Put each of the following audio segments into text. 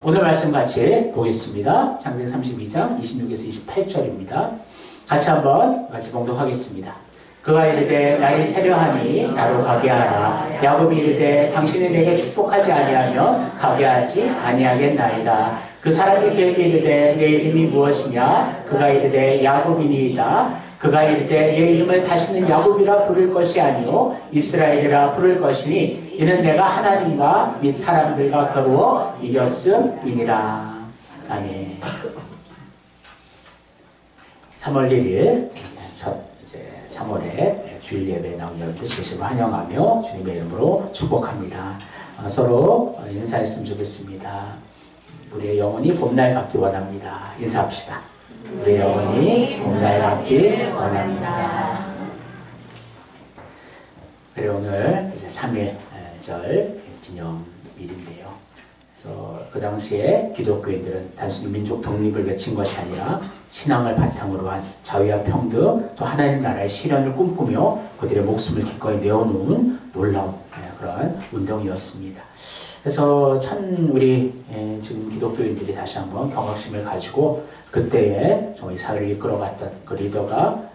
오늘 말씀 같이 보겠습니다. 창세기 32장 26에서 28절입니다. 같이 봉독하겠습니다. 그가 이르되 날이 세려하니 나로 가게 하라. 야곱이 이르되 당신이 내게 축복하지 아니하면 가게 하지 아니하겠나이다. 그 사람이 그에게 이르되 내 이름이 무엇이냐? 그가 이르되 야곱이니이다. 그가 이르되 내 이름을 다시는 야곱이라 부를 것이 아니요 이스라엘이라 부를 것이니 이는 내가 하나님과 및 사람들과 겨루어 이겼음이니라. 아멘. 3월 1일 첫 3월에 주일 예배에 나온 여러분들 진심으로 환영하며 주님의 이름으로 축복합니다. 서로 인사했으면 좋겠습니다. 우리의 영혼이 봄날 같기 원합니다. 인사합시다. 우리의 영혼이 봄날 같기 원합니다. 그래 오늘 이제 3.1절 기념일인데요. 그래서 그 당시에 기독교인들은 단순히 민족 독립을 외친 것이 아니라 신앙을 바탕으로 한 자유와 평등 또 하나님 나라의 실현을 꿈꾸며 그들의 목숨을 기꺼이 내어놓은 놀라운 그런 운동이었습니다. 그래서 참 우리 지금 기독교인들이 다시 한번 경각심을 가지고 그때에 정말 이 사회를 이끌어갔던 그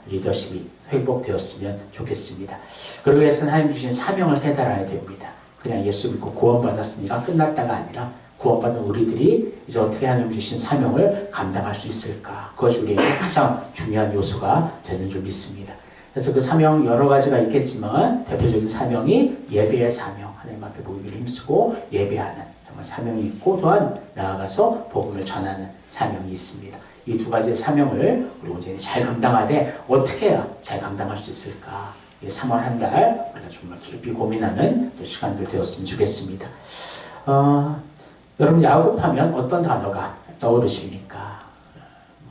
리더십이 회복되었으면 좋겠습니다. 그러기 위해서는 하나님 주신 사명을 깨달아야 됩니다. 그냥 예수 믿고 구원받았으니까 끝났다가 아니라 구원받은 우리들이 이제 어떻게 하나님 주신 사명을 감당할 수 있을까? 그것이 우리에게 가장 중요한 요소가 되는 줄 믿습니다. 그래서 그 사명 여러 가지가 있겠지만 대표적인 사명이 예배의 사명, 하나님 앞에 모이기를 힘쓰고 예배하는 정말 사명이 있고 또한 나아가서 복음을 전하는 사명이 있습니다. 이 두 가지의 사명을 우리 온전히 잘 감당하되 어떻게 해야 잘 감당할 수 있을까? 3월 한 달 우리가 정말 깊이 고민하는 시간들 되었으면 좋겠습니다. 여러분 야곱하면 어떤 단어가 떠오르십니까?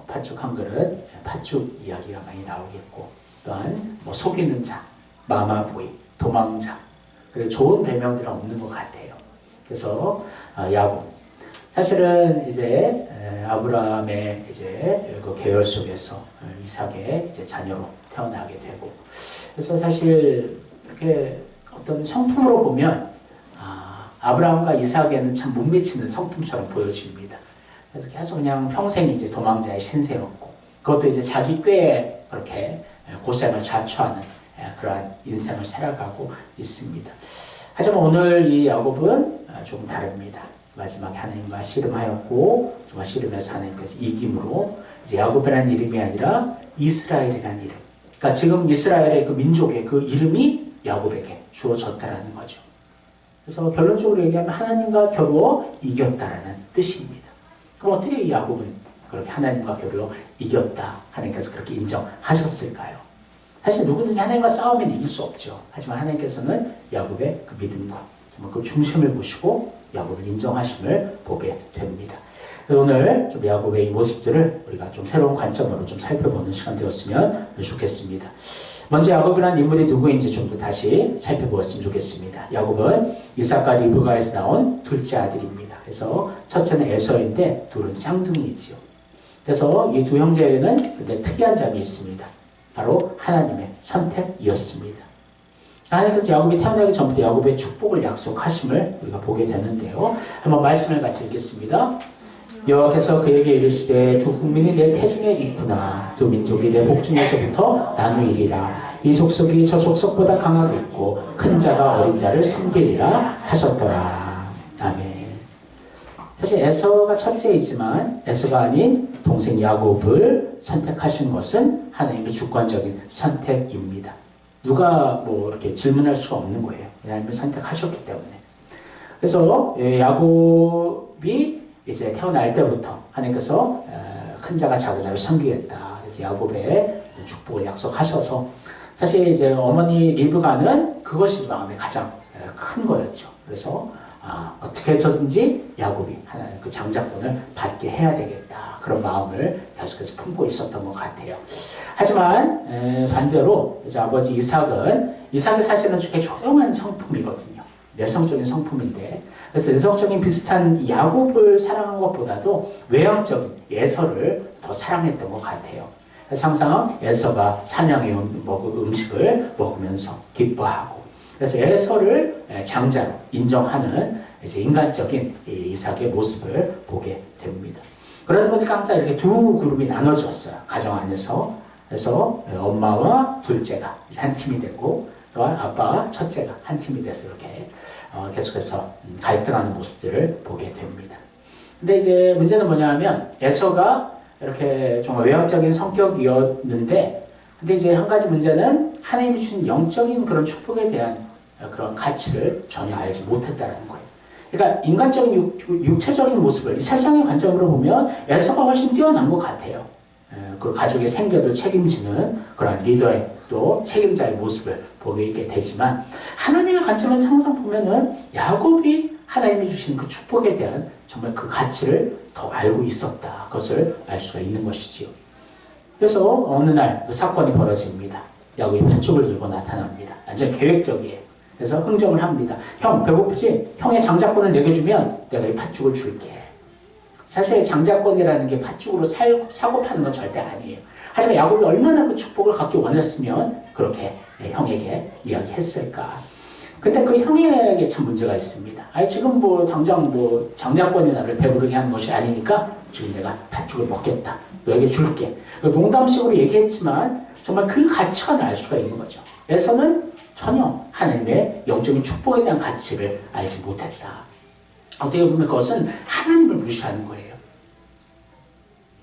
팥죽 한 그릇, 팥죽 이야기가 많이 나오겠고 또한 속이는 자, 마마보이, 도망자 그리고 좋은 별명들은 없는 것 같아요. 그래서 야곱 사실은 이제 아브라함의 이제 그 계열 속에서 이삭의 이제 자녀로 태어나게 되고 그래서 사실 이렇게 어떤 성품으로 보면 아브라함과 이삭에는 참 못 미치는 성품처럼 보여집니다. 그래서 계속 그냥 평생 이제 도망자의 신세였고 그것도 이제 자기 꾀에 그렇게 고생을 자초하는 그러한 인생을 살아가고 있습니다. 하지만 오늘 이 야곱은 조금 다릅니다. 마지막에 하나님과 씨름하였고 정말 씨름해서 하나님께서 이김으로 이제 야곱이라는 이름이 아니라 이스라엘이라는 이름. 그러니까 지금 이스라엘의 그 민족의 그 이름이 야곱에게 주어졌다라는 거죠. 그래서 결론적으로 얘기하면 하나님과 겨루어 이겼다라는 뜻입니다. 그럼 어떻게 이 야곱은 그렇게 하나님과 겨루어 이겼다 하나님께서 그렇게 인정하셨을까요? 사실 누구든지 하나님과 싸우면 이길 수 없죠. 하지만 하나님께서는 야곱의 그 믿음과 정말 그 중심을 보시고 야곱을 인정하심을 보게 됩니다. 오늘 좀 야곱의 이 모습들을 우리가 좀 새로운 관점으로 좀 살펴보는 시간 되었으면 좋겠습니다. 먼저 야곱이라는 인물이 누구인지 좀 더 다시 살펴보았으면 좋겠습니다. 야곱은 이삭과 리브가에서 나온 둘째 아들입니다. 그래서 첫째는 에서인데 둘은 쌍둥이지요. 그래서 이 두 형제에는 근데 특이한 점이 있습니다. 바로 하나님의 선택이었습니다. 하나님께서 야곱이 태어나기 전부터 야곱의 축복을 약속하심을 우리가 보게 되는데요. 한번 말씀을 같이 읽겠습니다. 여호와께서 그에게 이르시되 두 국민이 내 태중에 있구나. 두 민족이 내 복중에서부터 나누이리라. 이 족속이 저 족속보다 강하겠고 큰 자가 어린 자를 섬기리라 하셨더라. 아멘. 사실 에서가 첫째이지만 에서가 아닌 동생 야곱을 선택하신 것은 하나님의 주권적인 선택입니다. 누가 이렇게 질문할 수가 없는 거예요. 하나님을 선택하셨기 때문에. 그래서 야곱이 이제 태어날 때부터 하나님께서 큰 자가 작은 자를 섬기겠다. 그래서 야곱의 축복을 약속하셔서 사실 이제 어머니 리브가는 그것이 마음에 가장 큰 거였죠. 그래서 어떻게 해서든지 야곱이 하나님 그 장자권을 받게 해야 되겠다. 그런 마음을 계속해서 품고 있었던 것 같아요. 하지만 반대로 이제 아버지 이삭이 사실은 되게 조용한 성품이거든요. 내성적인 성품인데 그래서 내성적인 비슷한 야곱을 사랑한 것보다도 외향적인 에서를 더 사랑했던 것 같아요. 그래서 항상 에서가 사냥해온 음식을 먹으면서 기뻐하고 그래서 에서를 장자로 인정하는 이제 인간적인 이삭의 모습을 보게 됩니다. 그러다 보니까 항상 이렇게 두 그룹이 나눠졌어요. 가정 안에서. 그래서 엄마와 둘째가 한 팀이 되고 또한 아빠와 첫째가 한 팀이 돼서 이렇게 계속해서 갈등하는 모습들을 보게 됩니다. 근데 이제 문제는 뭐냐면 에서가 이렇게 정말 외향적인 성격이었는데 근데 이제 한 가지 문제는 하나님이 주신 영적인 그런 축복에 대한 그런 가치를 전혀 알지 못했다는 거예요. 그러니까 인간적인 육체적인 모습을 세상의 관점으로 보면 에서가 훨씬 뛰어난 것 같아요. 그 가족의 생계도 책임지는 그런 리더의 또 책임자의 모습을 보게 있게 되지만 하나님의 관점에서 항상 보면은 야곱이 하나님이 주신 그 축복에 대한 정말 그 가치를 더 알고 있었다. 그것을 알 수가 있는 것이지요. 그래서 어느 날 그 사건이 벌어집니다. 야곱이 팥죽을 들고 나타납니다. 완전 계획적이에요. 그래서 흥정을 합니다. 형 배고프지? 형의 장자권을 내게 주면 내가 이 팥죽을 줄게. 사실 장자권이라는 게 팥죽으로 사고 파는 건 절대 아니에요. 하지만 야곱이 얼마나 그 축복을 갖기 원했으면 그렇게 형에게 이야기했을까. 근데 그 형에게 참 문제가 있습니다. 아니 지금 뭐 당장 뭐 장자권이 나를 배부르게 하는 것이 아니니까 지금 내가 팥죽을 먹겠다. 너에게 줄게. 농담식으로 얘기했지만 정말 그 가치관을 알 수가 있는 거죠. 에서는 전혀 하나님의 영적인 축복에 대한 가치를 알지 못했다. 어떻게 보면 그것은 하나님을 무시하는 거예요.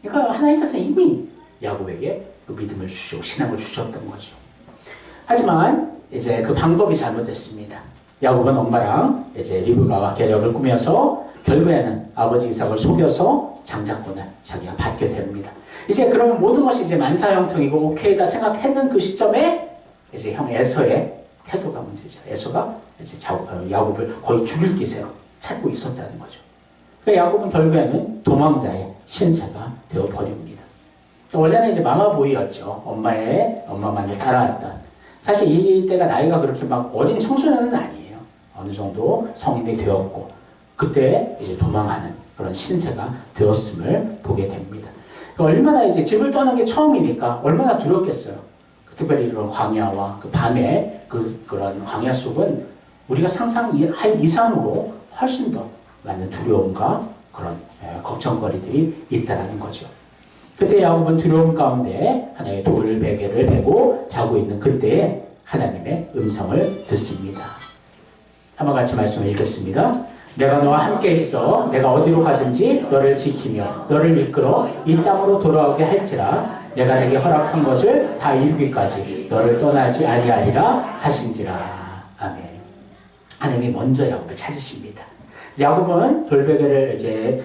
그러니까 하나님께서 이미 야곱에게 그 믿음을 주시고 신앙을 주셨던 거죠. 하지만 이제 그 방법이 잘못됐습니다. 야곱은 엄마랑 이제 리브가와 계략을 꾸며서 결국에는 아버지 이삭을 속여서 장자권을 자기가 받게 됩니다. 이제 그러면 모든 것이 이제 만사형통이고 오케이다 생각했는 그 시점에 이제 형 에서의 태도가 문제죠. 에서가 이제 야곱을 거의 죽일 기세로 찾고 있었다는 거죠. 그러니까 야곱은 결국에는 도망자의 신세가 되어버립니다. 원래는 이제 마마보이였죠. 엄마만을 따라왔던. 사실 이때가 나이가 그렇게 막 어린 청소년은 아니에요. 어느 정도 성인이 되었고, 그때 이제 도망하는 그런 신세가 되었음을 보게 됩니다. 그러니까 얼마나 이제 집을 떠난 게 처음이니까 얼마나 두렵겠어요. 특별히 이런 광야와 그 밤에 그런 광야 속은 우리가 상상할 이상으로 훨씬 더 많은 두려움과 그런 걱정거리들이 있다는 거죠. 그때 야곱은 두려움 가운데 하나의 돌 베개를 베고 자고 있는 그때에 하나님의 음성을 듣습니다. 한번 같이 말씀을 읽겠습니다. 내가 너와 함께 있어 내가 어디로 가든지 너를 지키며 너를 이끌어 이 땅으로 돌아오게 할지라 내가 내게 허락한 것을 다 이루기까지 너를 떠나지 아니하리라 하신지라. 아멘. 하나님이 먼저 야곱을 찾으십니다. 야곱은 돌베개를 이제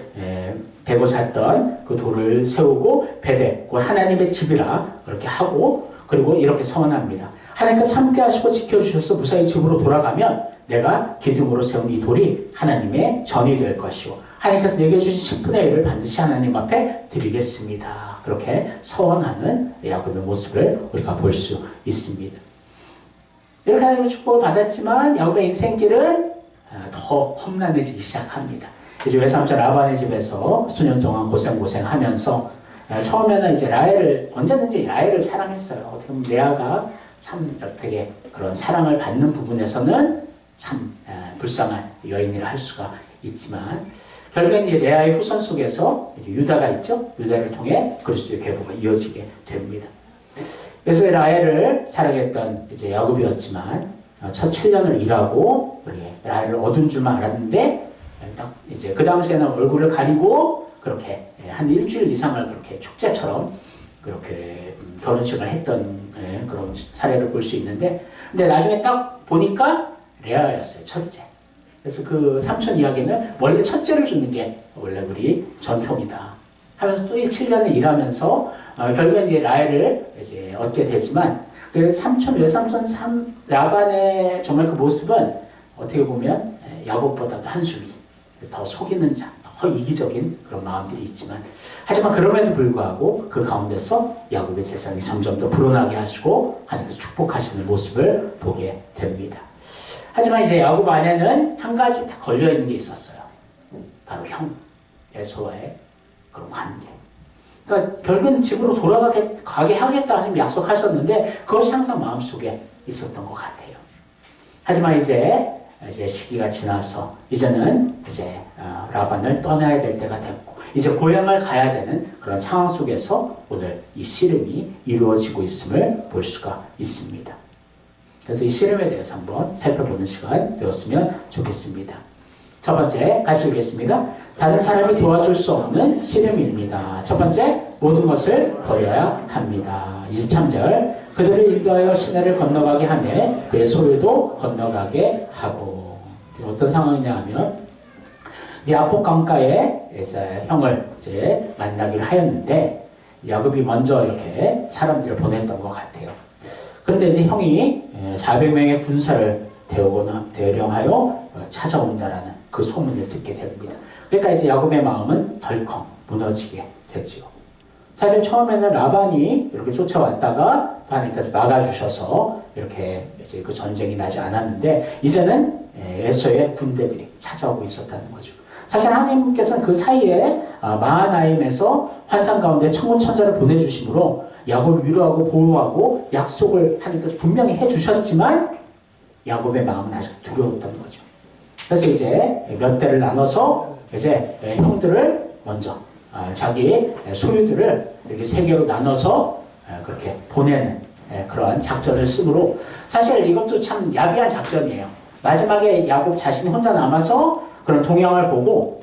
베고 잤던 그 돌을 세우고 베되 그 하나님의 집이라 그렇게 하고 그리고 이렇게 선언합니다. 하나님께서 함께 하시고 지켜주셔서 무사히 집으로 돌아가면 내가 기둥으로 세운 이 돌이 하나님의 전이 될 것이고 하나님께서 내게 주신 10분의 1을 반드시 하나님 앞에 드리겠습니다. 그렇게 서원하는 야곱의 모습을 우리가 볼 수 있습니다. 이렇게 하나님의 축복을 받았지만 야곱의 인생길은 더 험난해지기 시작합니다. 이제 외삼촌 라반의 집에서 수년 동안 고생하면서 처음에는 이제 언제든지 라헬을 사랑했어요. 어떻게 보면 레아가 참 되게 그런 사랑을 받는 부분에서는 참 불쌍한 여인이라 할 수가 있지만 결국엔 이제 레아의 후손 속에서 이제 유다가 있죠. 유다를 통해 그리스도의 계보가 이어지게 됩니다. 그래서 라헬을 사랑했던 이제 야곱이었지만 첫 7년을 일하고 라헬을 얻은 줄만 알았는데 딱 이제 그 당시에는 얼굴을 가리고 그렇게 한 일주일 이상을 그렇게 축제처럼 그렇게 결혼식을 했던 그런 사례를 볼 수 있는데 근데 나중에 딱 보니까 레아였어요. 첫째. 그래서 그 삼촌 이야기는 원래 첫째를 주는 게 원래 우리 전통이다 하면서 또 7년을 일하면서 결국엔 이제 라헬을 이제 얻게 되지만 그 삼촌, 외삼촌 라반의 정말 그 모습은 어떻게 보면 야곱보다도 한수위 더 속이는 자, 더 이기적인 그런 마음들이 있지만 하지만 그럼에도 불구하고 그 가운데서 야곱의 재산이 점점 더 불어나게 하시고 하나님께서 축복하시는 모습을 보게 됩니다. 하지만 이제 야곱 안에는 한 가지 다 걸려있는 게 있었어요. 바로 형 에서와의 그런 관계. 그러니까 결국은 집으로 가게 하겠다 하는 약속하셨는데 그것이 항상 마음속에 있었던 것 같아요. 하지만 이제 이제 시기가 지나서 이제는 이제 라반을 떠나야 될 때가 됐고 이제 고향을 가야 되는 그런 상황 속에서 오늘 이 씨름이 이루어지고 있음을 볼 수가 있습니다. 그래서 이 씨름에 대해서 한번 살펴보는 시간 되었으면 좋겠습니다. 첫 번째 같이 읽겠습니다. 다른 사람이 도와줄 수 없는 씨름입니다. 첫 번째, 모든 것을 버려야 합니다. 23절, 그들을 인도하여 시내를 건너가게 하며 그의 소유도 건너가게 하고. 어떤 상황이냐 하면 야복 강가에 이제 형을 이제 만나기로 하였는데 야곱이 먼저 이렇게 사람들을 보냈던 것 같아요. 그런데 이제 형이 400명의 군사를 대령하여 찾아온다라는 그 소문을 듣게 됩니다. 그러니까 이제 야곱의 마음은 덜컹 무너지게 되죠. 사실 처음에는 라반이 이렇게 쫓아왔다가 하나님께서 막아주셔서 이렇게 이제 그 전쟁이 나지 않았는데 이제는 에서의 군대들이 찾아오고 있었다는 거죠. 사실 하나님께서는 그 사이에 마하나임에서 환상 가운데 천군천사를 보내주심으로 야곱을 위로하고 보호하고 약속을 하나님께서 분명히 해주셨지만 야곱의 마음은 아직 두려웠던 거죠. 그래서 이제 몇 대를 나눠서 이제 형들을 먼저 자기 소유들을 이렇게 세 개로 나눠서 그렇게 보내는 그러한 작전을 쓰므로 사실 이것도 참 야비한 작전이에요. 마지막에 야곱 자신이 혼자 남아서 그런 동향을 보고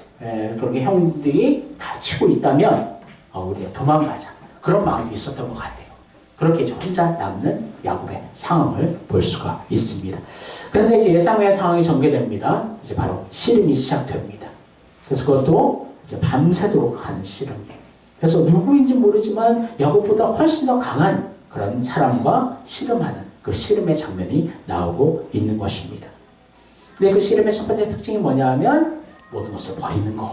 그렇게 형들이 다 치고 있다면 우리가 도망가자 그런 마음이 있었던 것 같아요. 그렇게 이제 혼자 남는 야곱의 상황을 볼 수가 있습니다. 그런데 이제 예상외의 상황이 전개됩니다. 이제 바로 씨름이 시작됩니다. 그래서 그것도 이제 밤새도록 하는 씨름이에요. 그래서 누구인지 모르지만 야곱보다 훨씬 더 강한 그런 사람과 씨름하는 그 씨름의 장면이 나오고 있는 것입니다. 근데 그 씨름의 첫 번째 특징이 뭐냐 하면 모든 것을 버리는 것.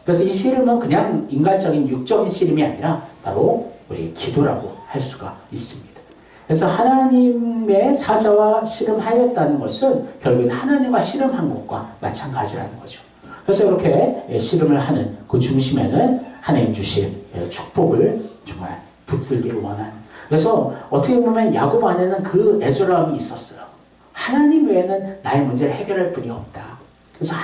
그래서 이 씨름은 그냥 인간적인 육적인 씨름이 아니라 바로 우리 기도라고 할 수가 있습니다. 그래서 하나님의 사자와 씨름하였다는 것은 결국엔 하나님과 씨름한 것과 마찬가지라는 거죠. 그래서 이렇게 씨름을 하는 그 중심에는 하나님 주실 축복을 정말 붙들기를 원하는. 그래서 어떻게 보면 야곱 안에는 그 애절함이 있었어요. 하나님 외에는 나의 문제를 해결할 분이 없다. 그래서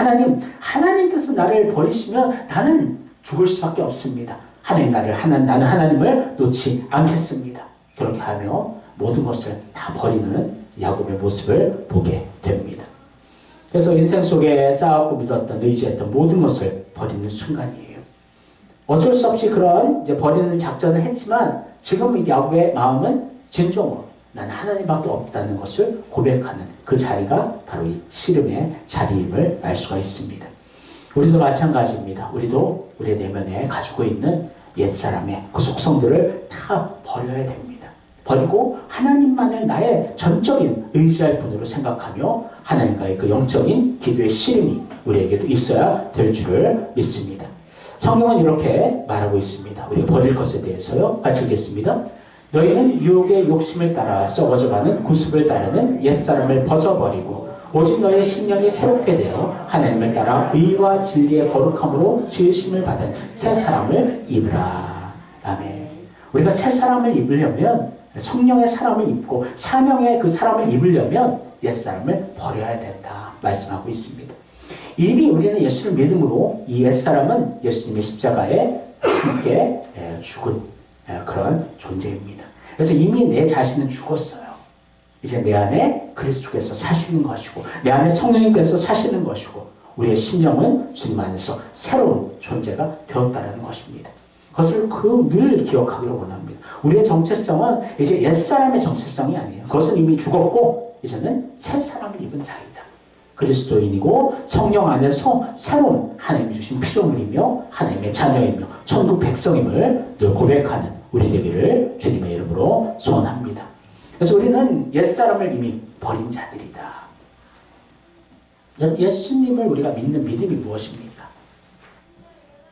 하나님께서 나를 버리시면 나는 죽을 수밖에 없습니다. 나는 하나님을 놓지 않겠습니다. 그렇게 하며 모든 것을 다 버리는 야곱의 모습을 보게 됩니다. 그래서 인생 속에 쌓았고 믿었던 의지했던 모든 것을 버리는 순간이에요. 어쩔 수 없이 그런 이제 버리는 작전을 했지만 지금 이 야곱의 마음은 진정으로 나는 하나님밖에 없다는 것을 고백하는 그 자리가 바로 이 씨름의 자리임을 알 수가 있습니다. 우리도 마찬가지입니다. 우리도 우리의 내면에 가지고 있는 옛사람의 그 속성들을 다 버려야 됩니다. 버리고 하나님만을 나의 전적인 의지할 분으로 생각하며 하나님과의 그 영적인 기도의 씨름이 우리에게도 있어야 될 줄을 믿습니다. 성경은 이렇게 말하고 있습니다. 우리가 버릴 것에 대해서요. 같이 읽겠습니다. 너희는 유혹의 욕심을 따라 썩어져가는 구습을 따르는 옛사람을 벗어버리고 오직 너의 심령이 새롭게 되어 하나님을 따라 의와 진리의 거룩함으로 지으심을 받은 새 사람을 입으라. 아멘. 우리가 새 사람을 입으려면 성령의 사람을 입고 사명의 그 사람을 입으려면 옛사람을 버려야 된다 말씀하고 있습니다. 이미 우리는 예수를 믿음으로 이 옛사람은 예수님의 십자가에 함께 죽은 그런 존재입니다. 그래서 이미 내 자신은 죽었어요. 이제 내 안에 그리스도께서 사시는 것이고 내 안에 성령님께서 사시는 것이고 우리의 심령은 주님 안에서 새로운 존재가 되었다는 것입니다. 그것을 늘 기억하기를 원합니다. 우리의 정체성은 이제 옛사람의 정체성이 아니에요. 그것은 이미 죽었고 이제는 새 사람을 입은 자이다. 그리스도인이고 성령 안에서 새로운 하나님이 주신 피조물이며 하나님의 자녀이며 천국 백성임을 늘 고백하는 우리 되기를 주님의 이름으로 소원합니다. 그래서 우리는 옛사람을 이미 버린 자들이다. 예수님을 우리가 믿는 믿음이 무엇입니까?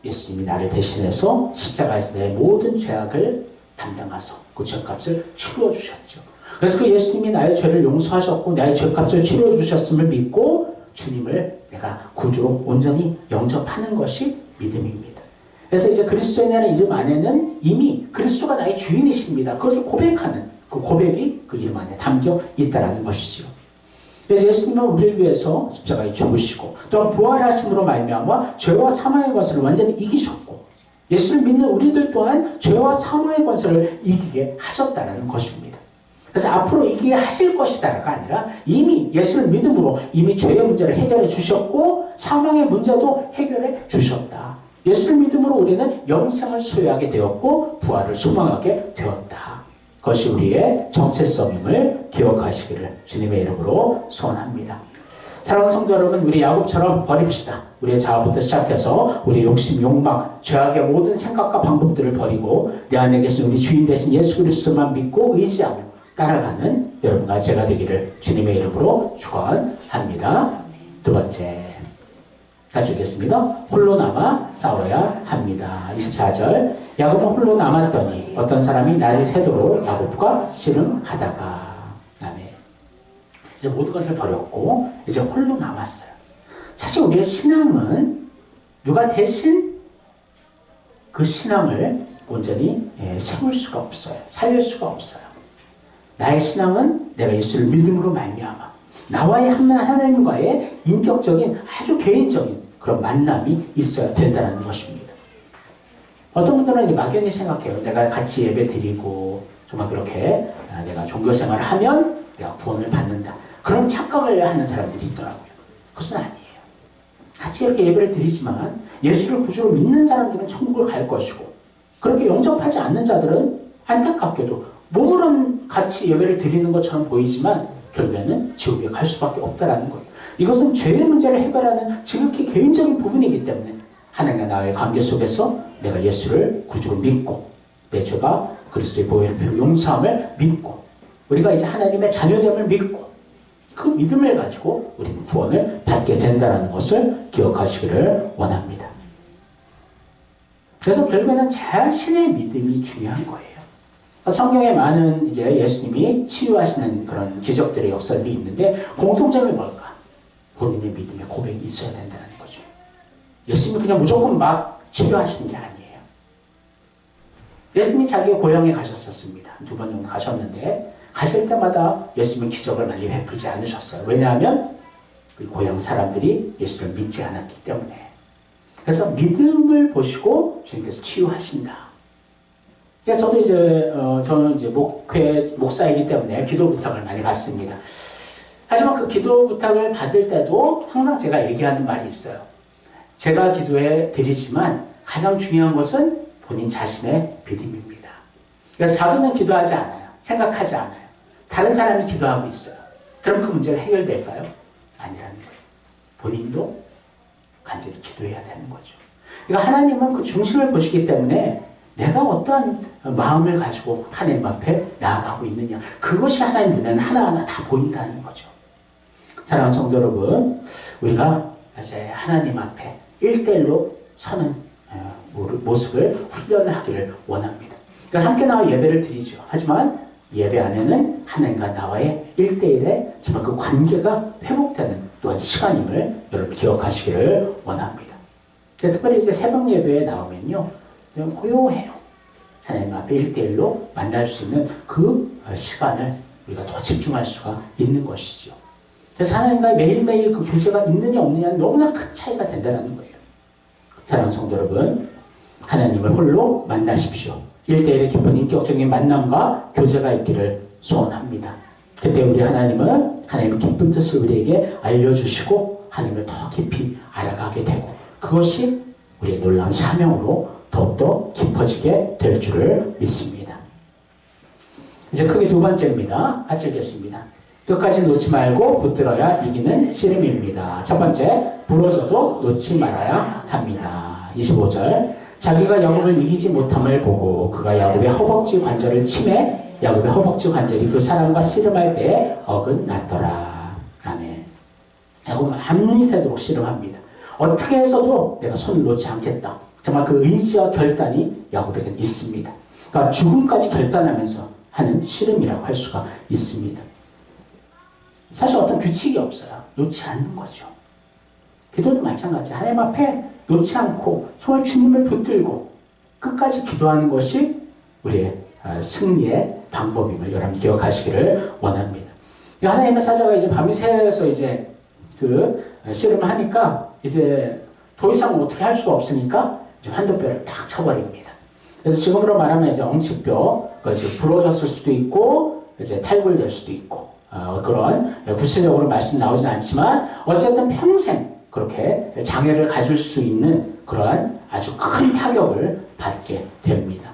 예수님이 나를 대신해서 십자가에서 내 모든 죄악을 담당하셔서 그 죄값을 치루어 주셨죠. 그래서 그 예수님이 나의 죄를 용서하셨고 나의 죄값을 치루어 주셨음을 믿고 주님을 내가 구주로 온전히 영접하는 것이 믿음입니다. 그래서 이제 그리스도인이라는 이름 안에는 이미 그리스도가 나의 주인이십니다. 그것을 고백하는 그 고백이 그 이름 안에 담겨 있다는 것이죠. 그래서 예수님은 우리를 위해서 십자가에 죽으시고 또한 부활하심으로 말미암아 죄와 사망의 것을 완전히 이기셨고 예수를 믿는 우리들 또한 죄와 사망의 권세를 이기게 하셨다는 것입니다. 그래서 앞으로 이기게 하실 것이다가 아니라 이미 예수를 믿음으로 이미 죄의 문제를 해결해 주셨고 사망의 문제도 해결해 주셨다. 예수를 믿음으로 우리는 영생을 소유하게 되었고 부활을 소망하게 되었다. 그것이 우리의 정체성임을 기억하시기를 주님의 이름으로 소원합니다. 사랑하는 성도 여러분, 우리 야곱처럼 버립시다. 우리의 자아부터 시작해서 우리 욕심, 욕망, 죄악의 모든 생각과 방법들을 버리고 내 안에 계신 우리 주인 되신 예수 그리스도만 믿고 의지하며 따라가는 여러분과 제가 되기를 주님의 이름으로 축원합니다. 두 번째, 같이 읽겠습니다. 홀로 남아 싸워야 합니다. 24절, 야곱은 홀로 남았더니 어떤 사람이 날이 새도록 야곱과 씨름하다가. 아멘. 이제 모든 것을 버렸고 이제 홀로 남았어요. 사실 우리의 신앙은 누가 대신 그 신앙을 온전히 세울 수가 없어요. 살릴 수가 없어요. 나의 신앙은 내가 예수를 믿음으로 말미암아 나와의 하나님과의 인격적인 아주 개인적인 그런 만남이 있어야 된다는 것입니다. 어떤 분들은 막연히 생각해요. 내가 같이 예배 드리고 정말 그렇게 내가 종교생활을 하면 내가 구원을 받는다. 그런 착각을 하는 사람들이 있더라고요. 그것은 아니에요. 같이 이렇게 예배를 드리지만 예수를 구주로 믿는 사람들은 천국을 갈 것이고 그렇게 영접하지 않는 자들은 안타깝게도 몸으로는 같이 예배를 드리는 것처럼 보이지만 결국에는 지옥에 갈 수밖에 없다는 거예요. 이것은 죄의 문제를 해결하는 지극히 개인적인 부분이기 때문에 하나님과 나의 관계 속에서 내가 예수를 구주로 믿고 내 죄가 그리스도의 보혈의 피로 용서함을 믿고 우리가 이제 하나님의 자녀됨을 믿고 그 믿음을 가지고 우리는 구원을 받게 된다는 것을 기억하시기를 원합니다. 그래서 결국에는 자신의 믿음이 중요한 거예요. 성경에 많은 이제 예수님이 치유하시는 그런 기적들의 역사들이 있는데 공통점이 뭘까? 본인의 믿음의 고백이 있어야 된다는 거죠. 예수님이 그냥 무조건 막 치료하시는 게 아니에요. 예수님이 자기 고향에 가셨었습니다. 2번 정도 가셨는데 가실 때마다 예수님은 기적을 많이 베풀지 않으셨어요. 왜냐하면 그 고향 사람들이 예수를 믿지 않았기 때문에. 그래서 믿음을 보시고 주님께서 치유하신다. 그러니까 저도 이제 저는 이제 목사이기 때문에 기도 부탁을 많이 받습니다. 하지만 그 기도 부탁을 받을 때도 항상 제가 얘기하는 말이 있어요. 제가 기도해 드리지만 가장 중요한 것은 본인 자신의 믿음입니다. 그래서 자기는 기도하지 않아요. 생각하지 않아요. 다른 사람이 기도하고 있어요. 그럼 그 문제가 해결될까요? 아니라는 거예요. 본인도 간절히 기도해야 되는 거죠. 그러니까 하나님은 그 중심을 보시기 때문에 내가 어떠한 마음을 가지고 하나님 앞에 나아가고 있느냐. 그것이 하나님 눈에는 하나하나 다 보인다는 거죠. 사랑하는 성도 여러분, 우리가 이제 하나님 앞에 1대1로 서는 모습을 훈련을 하기를 원합니다. 그러니까 함께 나와 예배를 드리죠. 하지만 예배 안에는 하나님과 나와의 1대1의 정말 그 관계가 회복되는 또한 시간임을 여러분 기억하시기를 원합니다. 특별히 이제 새벽 예배에 나오면요. 고요해요. 하나님 앞에 1대1로 만날 수 있는 그 시간을 우리가 더 집중할 수가 있는 것이죠. 그래서 하나님과 매일매일 그 교제가 있느냐 없느냐는 너무나 큰 차이가 된다는 거예요. 사랑하는 성도 여러분, 하나님을 홀로 만나십시오. 1대1의 깊은 인격적인 만남과 교제가 있기를 소원합니다. 그때 우리 하나님은 하나님의 깊은 뜻을 우리에게 알려주시고 하나님을 더 깊이 알아가게 되고 그것이 우리의 놀라운 사명으로 더욱더 깊어지게 될 줄을 믿습니다. 이제 크게 두 번째입니다. 같이 읽겠습니다. 끝까지 놓지 말고 붙들어야 이기는 씨름입니다. 첫 번째, 부러져도 놓지 말아야 합니다. 25절, 자기가 야곱을 이기지 못함을 보고 그가 야곱의 허벅지 관절을 치매 야곱의 허벅지 관절이 그 사람과 씨름할 때에 어긋났더라. 아멘. 야곱은 밤이 새도록 씨름합니다. 어떻게 해서도 내가 손을 놓지 않겠다. 정말 그 의지와 결단이 야곱에게는 있습니다. 그러니까 죽음까지 결단하면서 하는 씨름이라고 할 수가 있습니다. 사실 어떤 규칙이 없어요. 놓지 않는 거죠. 기도도 마찬가지. 하나님 앞에 놓지 않고 정말 주님을 붙들고 끝까지 기도하는 것이 우리의 승리의 방법임을 여러분 기억하시기를 원합니다. 하나님의 사자가 이제 밤이 새서 이제 씨름을 하니까 이제 더 이상 어떻게 할 수가 없으니까 이제 환도뼈를 딱 쳐버립니다. 그래서 지금으로 말하면 이제 엉치뼈가 이제 부러졌을 수도 있고 이제 탈골될 수도 있고 그런 구체적으로 말씀 나오진 않지만 어쨌든 평생 그렇게 장애를 가질 수 있는 그러한 아주 큰 타격을 받게 됩니다.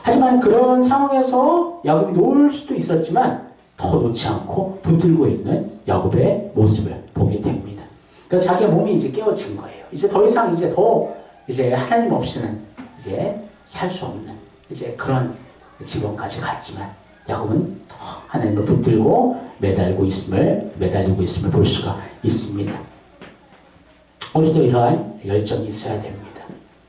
하지만 그런 상황에서 야곱이 놓을 수도 있었지만 더 놓지 않고 붙들고 있는 야곱의 모습을 보게 됩니다. 그래서 자기의 몸이 이제 깨어진 거예요. 이제 더 이상 이제 하나님 없이는 이제 살 수 없는 이제 그런 지경까지 갔지만 야곱은 더 하나님을 붙들고 매달리고 있음을 볼 수가 있습니다. 우리도 이러한 열정이 있어야 됩니다.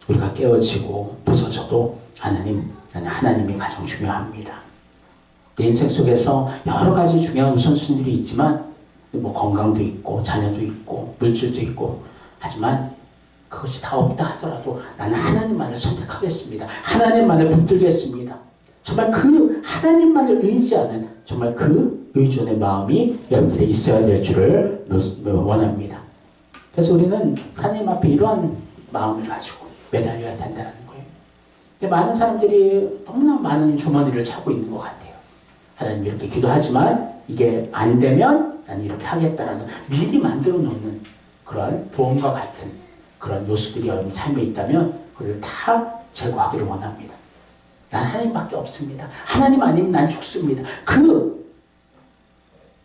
우리가 깨어지고 부서져도 하나님이 가장 중요합니다. 내 인생 속에서 여러 가지 중요한 우선순위들이 있지만 뭐 건강도 있고 자녀도 있고 물질도 있고 하지만 그것이 다 없다 하더라도 나는 하나님만을 선택하겠습니다. 하나님만을 붙들겠습니다. 정말 그 하나님만을 의지하는 정말 그 의존의 마음이 여러분들이 있어야 될 줄을 원합니다. 그래서 우리는 하나님 앞에 이러한 마음을 가지고 매달려야 된다는 거예요. 근데 많은 사람들이 너무나 많은 주머니를 차고 있는 것 같아요. 하나님 이렇게 기도하지만 이게 안 되면 나는 이렇게 하겠다라는 미리 만들어 놓는 그런 보험과 같은 그런 요소들이 여러분 삶에 있다면 그걸 다 제거하기를 원합니다. 난 하나님밖에 없습니다. 하나님 아니면 난 죽습니다. 그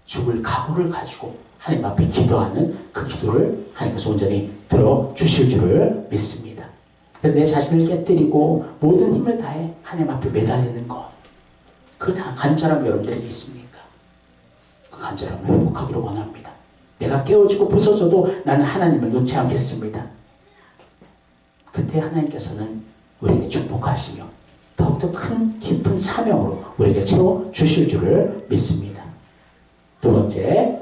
죽을 각오를 가지고 하나님 앞에 기도하는 그 기도를 하나님께서 온전히 들어주실 줄을 믿습니다. 그래서 내 자신을 깨뜨리고 모든 힘을 다해 하나님 앞에 매달리는 것, 그 간절함이 여러분들에게 있습니까? 그 간절함을 회복하기를 원합니다. 내가 깨어지고 부서져도 나는 하나님을 놓지 않겠습니다. 그때 하나님께서는 우리에게 축복하시며 더욱더 큰 깊은 사명으로 우리에게 채워주실 줄을 믿습니다. 두 번째,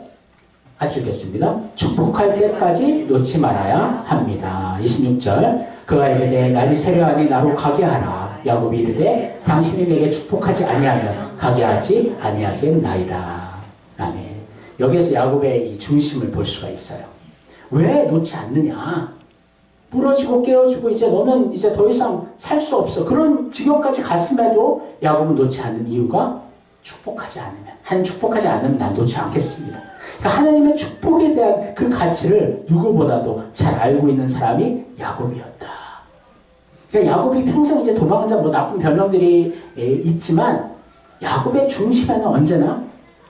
같이 읽겠습니다. 축복할 때까지 놓지 말아야 합니다. 26절, 그가 이르되 날이 세려하니 나로 가게 하라. 야곱이 이르되 당신이 내게 축복하지 아니하면 가게 하지 아니하겠나이다. 아멘. 여기에서 야곱의 이 중심을 볼 수가 있어요. 왜 놓지 않느냐? 부러지고 깨어지고 이제 너는 이제 더 이상 살 수 없어. 그런 지경까지 갔음에도 야곱은 놓지 않는 이유가 축복하지 않으면, 하나님 축복하지 않으면 난 놓지 않겠습니다. 그러니까 하나님의 축복에 대한 그 가치를 누구보다도 잘 알고 있는 사람이 야곱이었다. 그러니까 야곱이 평생 이제 도망자 뭐 나쁜 변명들이 있지만 야곱의 중심에는 언제나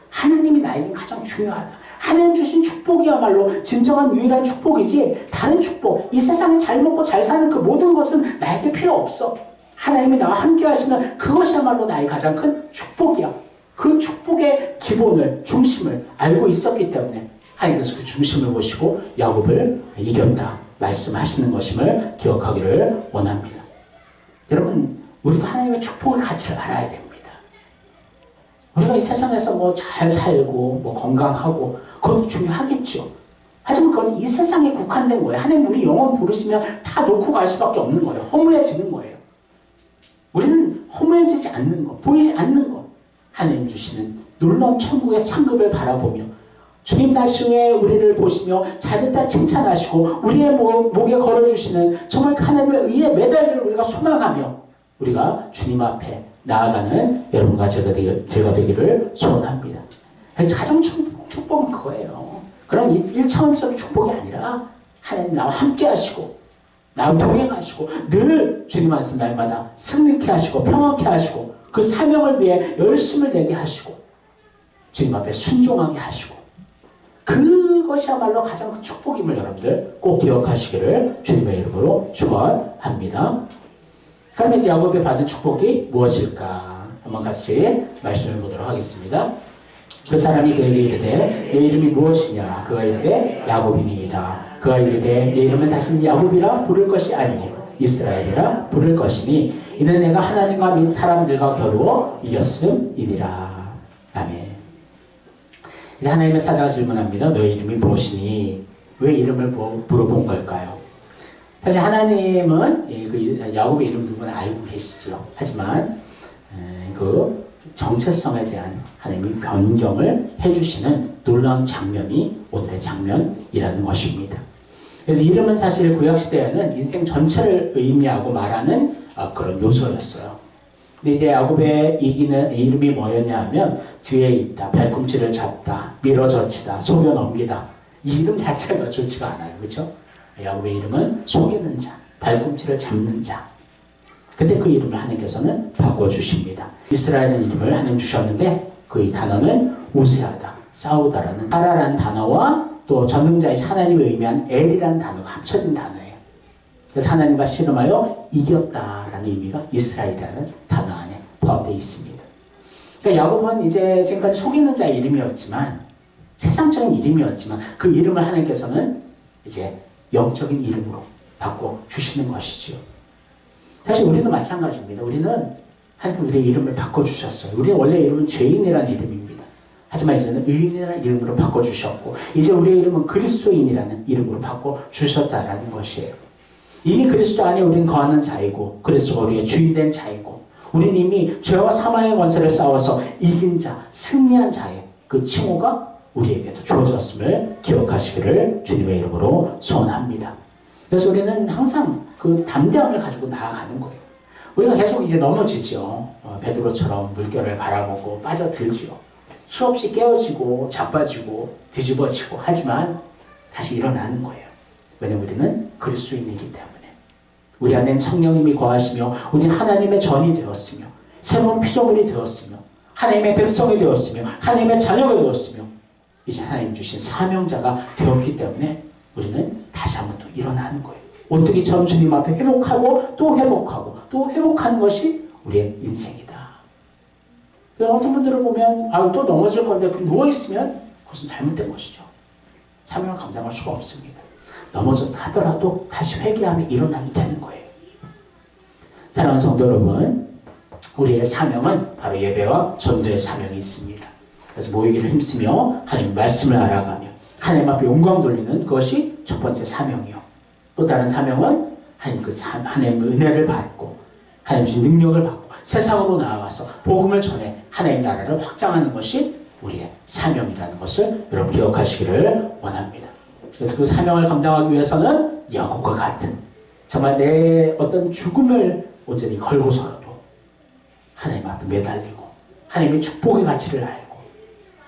하나님이 나에게 가장 중요하다. 하나님 주신 축복이야말로 진정한 유일한 축복이지 다른 축복, 이 세상에 잘 먹고 잘 사는 그 모든 것은 나에게 필요 없어. 하나님이 나와 함께 하시면 그것이야말로 나의 가장 큰 축복이야. 그 축복의 기본을, 중심을 알고 있었기 때문에 하나님께서 그 중심을 보시고 야곱을 이겼다 말씀하시는 것임을 기억하기를 원합니다. 여러분, 우리도 하나님의 축복의 가치를 알아야 됩니다. 우리가 이 세상에서 뭐 잘 살고 뭐 건강하고 그것도 중요하겠죠. 하지만 그것은 이 세상에 국한된 거예요. 하나님 우리 영혼 부르시면 다 놓고 갈 수밖에 없는 거예요. 허무해지는 거예요. 우리는 허무해지지 않는 것, 보이지 않는 것, 하나님 주시는 놀라운 천국의 상급을 바라보며 주님 나중에 우리를 보시며 잘했다 칭찬하시고 우리의 목에 걸어주시는 정말 하나님의 의에 매달리를 우리가 소망하며 우리가 주님 앞에 나아가는 여러분과 제가 되기를 소원합니다. 가장 축복은 그거예요. 그런 일차원적 축복이 아니라 하나님 나와 함께 하시고 나와 동행하시고 늘 주님 말씀 날마다 승리케 하시고 평안케 하시고 그 사명을 위해 열심을 내게 하시고 주님 앞에 순종하게 하시고 그것이야말로 가장 큰 축복임을 여러분들 꼭 기억하시기를 주님의 이름으로 축원합니다. 그럼 이제 야곱이 받은 축복이 무엇일까? 한번 같이 말씀을 보도록 하겠습니다. 그 사람이 그에게 이르되 내 이름이 무엇이냐? 그가 이르되 야곱이니이다. 그가 이르되 내 이름은 다시 야곱이라 부를 것이 아니고 이스라엘이라 부를 것이니 이는 내가 하나님과 및 사람들과 겨루어 이겼음이니라. 아멘. 이제 하나님의 사자가 질문합니다. 너의 이름이 무엇이니? 왜 이름을 물어본 걸까요? 사실 하나님은 그 야곱의 이름 누구나 알고 계시죠. 하지만 그 정체성에 대한 하나님이 변경을 해주시는 놀라운 장면이 오늘의 장면이라는 것입니다. 그래서 이름은 사실 구약시대에는 인생 전체를 의미하고 말하는 그런 요소였어요. 근데 이제 야곱의 이름이 뭐였냐 하면 뒤에 있다, 발꿈치를 잡다, 밀어젖히다, 속여 넘기다. 이 이름 자체가 좋지가 않아요. 그렇죠? 야곱의 이름은 속이는 자, 발꿈치를 잡는 자. 근데 그 이름을 하나님께서는 바꿔주십니다. 이스라엘은 이름을 하나님 주셨는데 그 단어는 우세하다, 싸우다라는 하라라는 단어와 또 전능자의 하나님을 의미한 엘이라는 단어가 합쳐진 단어예요. 그래서 하나님과 씨름하여 이겼다라는 의미가 이스라엘이라는 단어 안에 포함되어 있습니다. 그러니까 야곱은 이제 지금까지 속이는 자의 이름이었지만 세상적인 이름이었지만 그 이름을 하나님께서는 이제 영적인 이름으로 바꿔주시는 것이지요. 사실 우리도 마찬가지입니다. 우리는 하나님 우리의 이름을 바꿔주셨어요. 우리의 원래 이름은 죄인이라는 이름입니다. 하지만 이제는 의인이라는 이름으로 바꿔주셨고 이제 우리의 이름은 그리스도인이라는 이름으로 바꿔주셨다라는 것이에요. 이미 그리스도 안에 우리는 거하는 자이고 그리스도가 우리의 주인된 자이고 우리는 이미 죄와 사망의 권세를 싸워서 이긴 자, 승리한 자의 그 칭호가 우리에게도 주어졌음을 기억하시기를 주님의 이름으로 소원합니다. 그래서 우리는 항상 그 담대함을 가지고 나아가는 거예요. 우리가 계속 이제 넘어지죠. 베드로처럼 물결을 바라보고 빠져들지요. 수없이 깨어지고 자빠지고 뒤집어지고 하지만 다시 일어나는 거예요. 왜냐하면 우리는 그리스도인이기 때문에. 우리 안엔 성령님이 거하시며 우리는 하나님의 전이 되었으며 새로운 피조물이 되었으며 하나님의 백성이 되었으며 하나님의 자녀가 되었으며 이제 하나님 주신 사명자가 되었기 때문에 우리는 다시 한번 또 일어나는 거예요. 오뚜기처럼 주님 앞에 회복하고 또 회복하고 또 회복하는 것이 우리의 인생이다. 어떤 분들을 보면 또 넘어질 건데 누워있으면 그것은 잘못된 것이죠. 사명을 감당할 수가 없습니다. 넘어졌다 하더라도 다시 회개하며 일어나면 되는 거예요. 사랑하는 성도 여러분, 우리의 사명은 바로 예배와 전도의 사명이 있습니다. 그래서 모이기를 힘쓰며 하나님 말씀을 알아가며 하나님 앞에 영광 돌리는 그것이 첫 번째 사명이요. 또 다른 사명은 하나님의 은혜를 받고 하나님 주신 능력을 받고 세상으로 나아가서 복음을 전해 하나님 나라를 확장하는 것이 우리의 사명이라는 것을 여러분 기억하시기를 원합니다. 그래서 그 사명을 감당하기 위해서는 야곱과 같은 정말 내 어떤 죽음을 온전히 걸고서라도 하나님 앞에 매달리고 하나님의 축복의 가치를 알고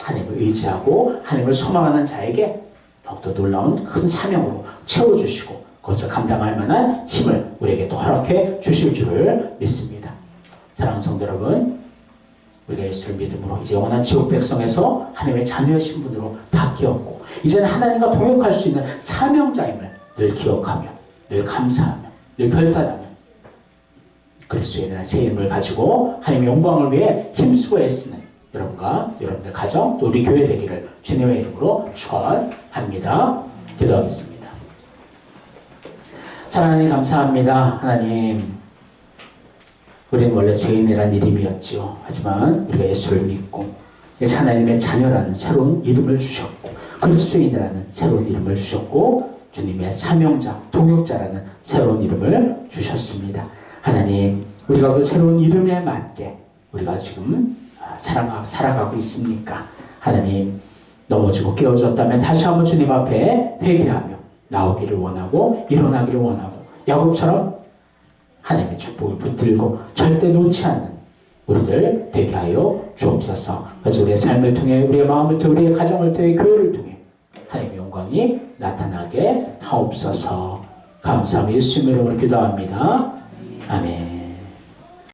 하나님을 의지하고 하나님을 소망하는 자에게 더욱더 놀라운 큰 사명으로 채워주시고 그것을 감당할 만한 힘을 우리에게 또 허락해 주실 줄을 믿습니다. 사랑하는 성도 여러분, 우리가 예수를 믿음으로 이제 영원한 지옥 백성에서 하나님의 자녀의 신분으로 바뀌었고 이제는 하나님과 동역할 수 있는 사명자임을 늘 기억하며 늘 감사하며 늘 결단하며 그리스도에 대한 새 이름을 가지고 하나님의 영광을 위해 힘쓰고 애쓰는 여러분과 여러분들 가정 또 우리 교회 되기를 주님의 이름으로 축원합니다. 기도하겠습니다. 사랑하님 감사합니다. 하나님, 우리는 원래 죄인이라는 이름이었죠. 하지만 우리가 예수를 믿고 하나님의 자녀라는 새로운 이름을 주셨고 그리스도인이라는 새로운 이름을 주셨고 주님의 사명자, 동역자라는 새로운 이름을 주셨습니다. 하나님, 우리가 그 새로운 이름에 맞게 우리가 지금 살아가고 있습니까? 하나님, 넘어지고 깨어졌다면 다시 한번 주님 앞에 회개하며 나오기를 원하고 일어나기를 원하고 야곱처럼 하나님의 축복을 붙들고 절대 놓지 않는 우리들 되게 하여 주옵소서. 그래서 우리의 삶을 통해 우리의 마음을 통해 우리의 가정을 통해 교회를 통해 하나님의 영광이 나타나게 하옵소서. 감사하며 예수님의 이름으로 기도합니다.